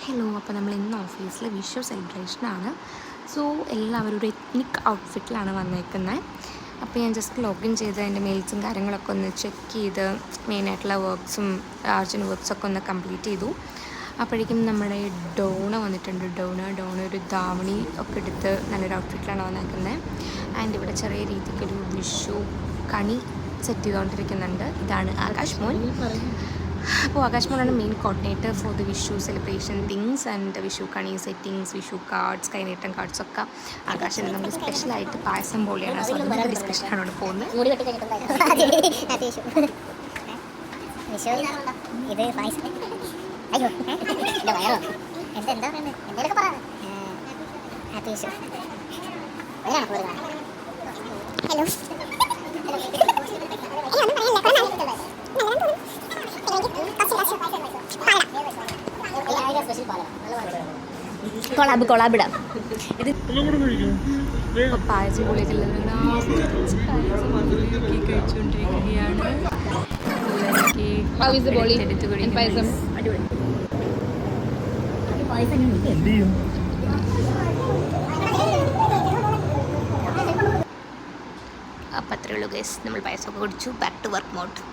Hello, അപ്പോൾ നമ്മൾ ഇന്ന് ഓഫീസിൽ വിഷു സെലിബ്രേഷനാണ്. സോ എല്ലാവരും ഒരു എത്നിക് ഔട്ട്ഫിറ്റിലാണ് വന്നേക്കുന്നത്. അപ്പോൾ ഞാൻ ജസ്റ്റ് ലോഗിൻ ചെയ്ത് അതിൻ്റെ മെയിൽസും കാര്യങ്ങളൊക്കെ ഒന്ന് ചെക്ക് ചെയ്ത് മെയിനായിട്ടുള്ള വർക്ക്സും അർജൻറ്റ് വർക്ക്സൊക്കെ ഒന്ന് കംപ്ലീറ്റ് ചെയ്തു. അപ്പോഴേക്കും നമ്മുടെ ഡോണ വന്നിട്ടുണ്ട്. ഡോണ ഒരു ധാവണി ഒക്കെ എടുത്ത് നല്ലൊരു ഔട്ട്ഫിറ്റിലാണ് വന്നേക്കുന്നത്. ആൻഡ് ഇവിടെ ചെറിയ രീതിക്കൊരു വിഷു കണി സെറ്റ് ചെയ്തുകൊണ്ടിരിക്കുന്നുണ്ട്. ഇതാണ് ആകാശ് മോൻ. അപ്പോൾ ആകാശ് മോനാണ് main coordinator for the Vishu celebration things and Vishu കണി സെറ്റിങ്സ്, വിഷു കാർഡ്സ്, കൈനീട്ടം കാർഡ്സൊക്കെ ആകാശിന് നമ്മൾ സ്പെഷ്യലായിട്ട് പായസം പോലെയാണ്. സോ അതിൻ്റെ ഡിസ്കഷനാണ് അവിടെ പോകുന്നത്. ഹലോ കൊളാബിടാം. ഇത് പായസം പൊളികളിൽ കഴിച്ചുകൊണ്ടിരിക്കുകയാണ്. അപ്പം അത്രയുള്ളൂ ഗൈസ്, നമ്മൾ പായസമൊക്കെ കുടിച്ചു. Back to work mode.